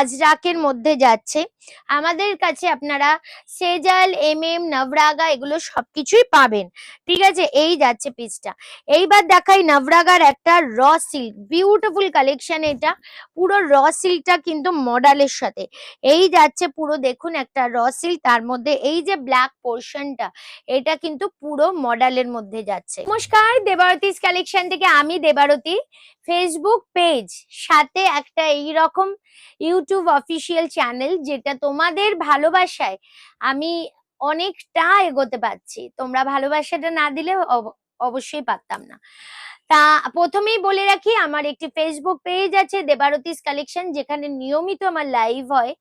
আজরাকের মধ্যে যাচ্ছে। আমাদের কাছে আপনারা সেজাল, নবরাগা এগুলো সবকিছুই পাবেন। ঠিক আছে, এই যাচ্ছে পিসটা। এইবার দেখাই নবরাগার একটা র সিল্ক, বিউটিফুল কালেকশন। এটা পুরো র সিল্কটা কিন্তু মডেলের সাথে। এই যাচ্ছে পুরো দেখুন একটা র সিল্ক, তার মধ্যে এই যে ব্ল্যাক পোর্শনটা এটা কিন্তু পুরো মডেলের মধ্যে যাচ্ছে। নমস্কার, দেবারতিস কালেকশন থেকে আমি দেবারতী। ফেসবুক পেজ সাথে একটা এইরকম ইউটিউব অফিসিয়াল চ্যানেল, যেটা তোমাদের ভালোবাসায় আমি অনেকটা এগোতে পারছি। তোমরা ভালোবাসাটা না দিলে অবশ্যই পারতাম না। তা প্রথমেই বলে রাখি, আমার একটি ফেসবুক পেজ আছে দেবারতিস কালেকশন, যেখানে নিয়মিত আমার লাইভ হয়।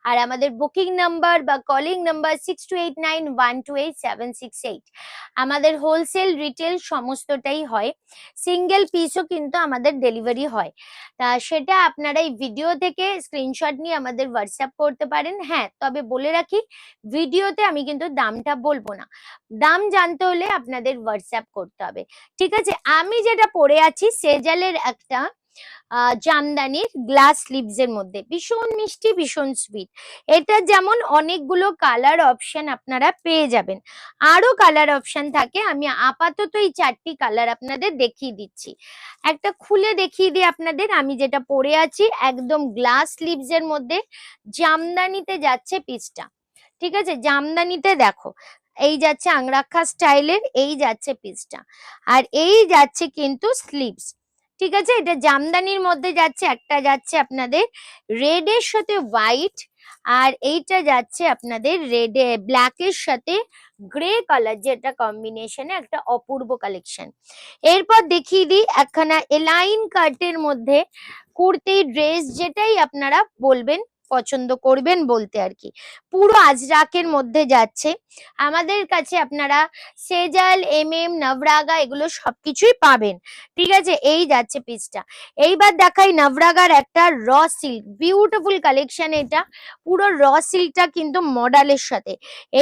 আর আমাদের বুকিং নাম্বার বা কলিং নাম্বার 6289128768। আমাদের হোলসেল রিটেল সমস্তটাই হয়, সিঙ্গেল পিসও কিন্তু আমাদের ডেলিভারি হয়। তা সেটা আপনারা এই ভিডিও থেকে স্ক্রিনশট নিয়ে আমাদের হোয়াটসঅ্যাপ করতে পারেন। হ্যাঁ, তবে বলে রাখি, ভিডিওতে আমি কিন্তু দামটা বলবো না, দাম জানতে হলে আপনাদের হোয়াটসঅ্যাপ করতে হবে। ঠিক আছে, আমি যেটা পরে আছি সেজালের একটা জামদানির গ্লাস স্লিভস এর মধ্যে, ভীষণ মিষ্টি, ভীষণ সুইট। এটা যেমন অনেকগুলো কালার অপশন আপনারা পেয়ে যাবেন, আরো কালার অপশন থাকে। আমি আপাতত এই 4টি কালার আপনাদের দেখিয়ে দিচ্ছি। একটা খুলে দেখিয়ে দিই আপনাদের। আমি যেটা পরে আছি একদম গ্লাস স্লিভস এর মধ্যে, জামদানিতে যাচ্ছে পিসটা। ঠিক আছে, জামদানিতে দেখো এই যাচ্ছে আংরাক্ষা স্টাইলের, এই যাচ্ছে পিসটা, আর এই যাচ্ছে কিন্তু স্লিভস। ঠিক আছে, এটা জামদানির মধ্যে যাচ্ছে। একটা যাচ্ছে আপনাদের রেড এর সাথে হোয়াইট, আর এইটা যাচ্ছে আপনাদের রেড ব্ল্যাক এর সাথে গ্রে কালার, যেটা কম্বিনেশনে একটা অপূর্ব কালেকশন। এরপর দেখিয়ে দিই একখানা এলাইন কাটের মধ্যে কুর্তি, ড্রেস, যেটাই আপনারা বলবেন, পছন্দ করবেন বলতে আর কি, পুরো আজরাকের মধ্যে যাচ্ছে। আমাদের কাছে আপনারা সেজাল, নবরাগা এগুলো সবকিছুই পাবেন। ঠিক আছে, এই যাচ্ছে পিসটা। এইবার দেখাই নবরাগার একটা র সিল্ক, বিউটিফুল কালেকশন। এটা পুরো র সিল্কটা কিন্তু মডেলের সাথে।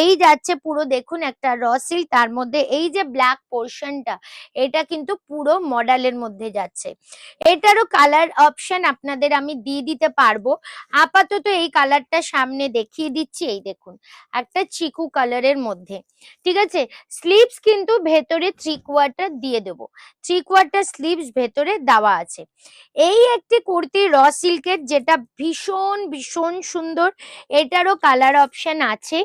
এই যাচ্ছে পুরো দেখুন একটা র সিল্ক, তার মধ্যে এই যে ব্ল্যাক পোর্শনটা এটা কিন্তু পুরো মডেলের মধ্যে যাচ্ছে। এটারও কালার অপশন আপনাদের আমি দিয়ে দিতে পারবো। আপাতত এই কালারটা সামনে দেখিয়ে দিচ্ছি। এই দেখুন একটা চিকু কালারের মধ্যে। ঠিক আছে, স্লিভস কিন্তু ভেতরে 3/4 দিয়ে দেবো, 3/4 স্লিভস ভেতরে দেওয়া আছে। এই একটি কুর্তি র সিল্কের, যেটা ভীষণ ভীষণ সুন্দর। এটারও কালার অপশন আছে।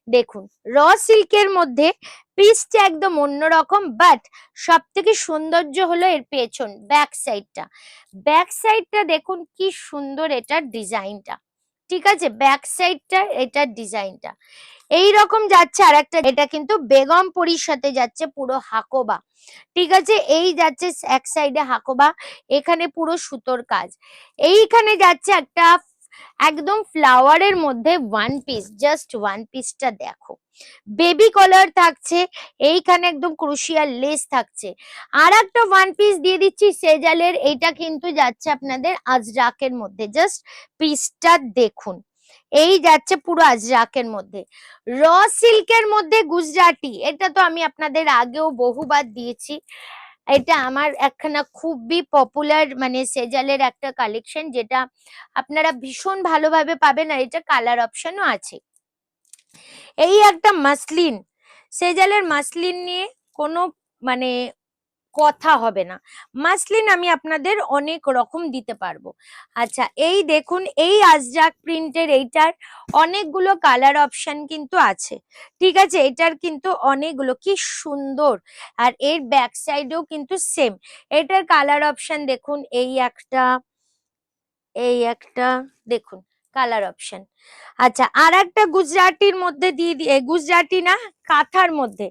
দেখুন র সিল্কের মধ্যে পিসটা একদম অন্যরকম, বাট সব থেকে সৌন্দর্য হলো এর পেছন ব্যাক সাইডটা। ব্যাক সাইডটা দেখুন কি সুন্দর এটার ডিজাইনটা। ঠিক আছে, ব্যাক সাইডটা এটার ডিজাইনটা এইরকম যাচ্ছে। আর একটা, এটা কিন্তু বেগমপুরীর সাথে যাচ্ছে পুরো হাকোবা। ঠিক আছে, এই যাচ্ছে এক সাইডে হাকোবা, এখানে পুরো সুতোর কাজ। এইখানে যাচ্ছে একটা একদম ফ্লাওয়ারের মধ্যে ওয়ান পিস, জাস্ট ওয়ান পিসটা দেখো, বেবি কলার থাকছে, এইখানে একদম ক্রুশিয়াল লেস থাকছে। আর একটা ওয়ান পিস দিয়ে দিচ্ছি সেজালের, এটা কিন্তু যাচ্ছে আপনাদের আজরাকের মধ্যে। জাস্ট পিসটা দেখুন, এই যাচ্ছে পুরো আজরাকের মধ্যে। র সিল্কের মধ্যে গুজরাটি, এটা তো আমি আপনাদের আগেও বহুবার দিয়েছি। এটা আমার একখানা খুবই পপুলার মানে সেজালের একটা কালেকশন, যেটা আপনারা ভীষণ ভালোভাবে পাবেন। আর এটা কালার অপশনও আছে। এই একটা মাসলিন, সেজালের মাসলিন নিয়ে কোনো মানে কথা হবে না। মাসলিন আমি আপনাদের অনেক রকম দিতে পারবো। আচ্ছা, এই দেখুন এই আজরাক প্রিন্টের, এইটার অনেকগুলো কালার অপশন কিন্তু আছে। ঠিক আছে, এটার কিন্তু অনেকগুলো, কি সুন্দর। আর এর ব্যাক সাইডেও কিন্তু সেম। এটার কালার অপশন দেখুন, এই একটা দেখুন কালার অপশন। আচ্ছা, আর একটা গুজরাটির মধ্যে দিয়ে গুজরাটি না, কাঁথার মধ্যে,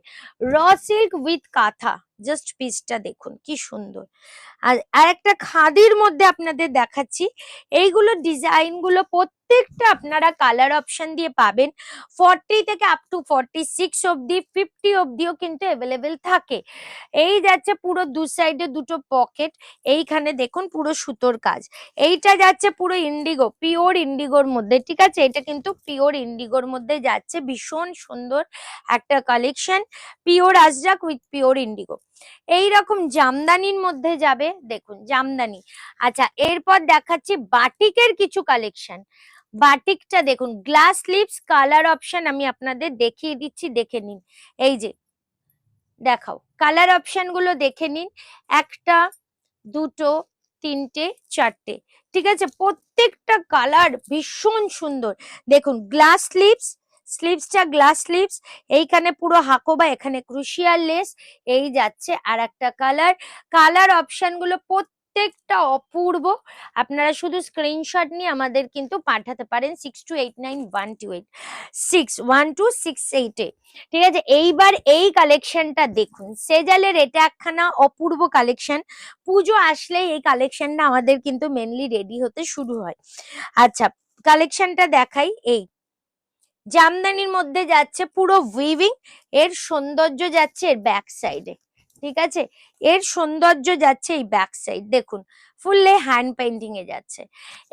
র সিল্ক উইথ কাঁথা। জাস্ট পিসটা দেখুন কি সুন্দর। আর একটা খাদির মধ্যে আপনাদের দেখাচ্ছি। এইগুলো ডিজাইন গুলো প্রত্যেকটা আপনারা কালার অপশন দিয়ে পাবেন। 40 থেকে আপ টু 46 অব্দি, 50 অব্দিও কিন্তু অ্যাভেলেবেল থাকে। এই যাচ্ছে পুরো দু সাইডে দুটো পকেট, এইখানে দেখুন পুরো সুতোর কাজ। এইটা যাচ্ছে পুরো ইন্ডিগো, পিওর ইন্ডিগোর মধ্যে। ঠিক আছে, এটা কিন্তু পিওর ইন্ডিগোর মধ্যে যাচ্ছে, ভীষণ সুন্দর একটা collection, pure Ajrak with pure Indigo. এইরকম জামদানির মধ্যে যাবে, দেখুন জামদানি। আচ্ছা, এরপর দেখাচ্ছি বাটিকের কিছু কালেকশন। বাটিকটা দেখুন, গ্লাস স্লিভস, কালার অপশন আমি আপনাদের দেখিয়ে দিচ্ছি, দেখে নিন। এই যে দেখাও, কালার অপশন গুলো দেখে নিন। একটা, দুটো, তিনটে, চারটে, ঠিক আছে? প্রত্যেকটা কালার ভীষণ সুন্দর। দেখুন গ্লাস স্লিভস, স্লিভসটা গ্লাস স্লিভস, এইখানে পুরো হাকোবা, এখানে ক্রুশিয়াল লেস, এই যাচ্ছে আর একটা কালার। কালার অপশন গুলো প্রত্যেকটা অপূর্ব। আপনারা শুধু স্ক্রিনশট নিয়ে আমাদের কিন্তু পাঠাতে পারেন 62891286 1268-এ, ঠিক আছে? এইবার এই কালেকশনটা দেখুন, সেজালের এটা একখানা অপূর্ব কালেকশন। পুজো আসলেই এই কালেকশনটা আমাদের কিন্তু মেনলি রেডি হতে শুরু হয়। আচ্ছা, কালেকশনটা দেখাই। এই জামদানির মধ্যে যাচ্ছে পুরো উইভিং, এর সৌন্দর্য যাচ্ছে এর ব্যাক সাইডে, ঠিক আছে? এর সৌন্দর্য যাচ্ছে এই ব্যাক সাইড, দেখুন ফুললি হ্যান্ড পেইন্টিং এ যাচ্ছে।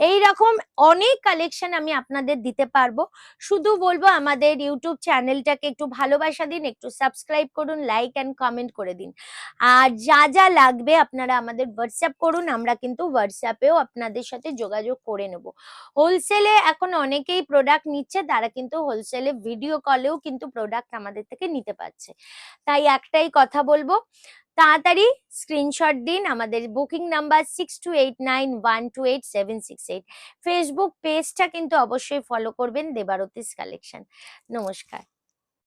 এই রকম অনেক কালেকশন আমি আপনাদের দিতে পারবো। শুধু বলবো আমাদের ইউটিউব চ্যানেলটাকে একটু ভালোবাসা দিন, একটু সাবস্ক্রাইব করুন, লাইক এন্ড কমেন্ট করে দিন। আর যা যা লাগবে আপনারা আমাদের হোয়াটসঅ্যাপ করুন, আমরা কিন্তু হোয়াটসঅ্যাপেও আপনাদের সাথে যোগাযোগ করে নেব। হোলসেলে এখন অনেকেই প্রোডাক্ট নিচ্ছে, তারা কিন্তু হোলসেলে ভিডিও কলেও কিন্তু প্রোডাক্ট আমাদের থেকে নিতে পারছে। তাই একটাই কথা বলবো, তাড়াতাড়ি স্ক্রিনশট দিন। আমাদের বুকিং নাম্বার 6289128768। ফেসবুক পেজটা কিন্তু অবশ্যই ফলো করবেন, দেবারতিস কালেকশন। নমস্কার।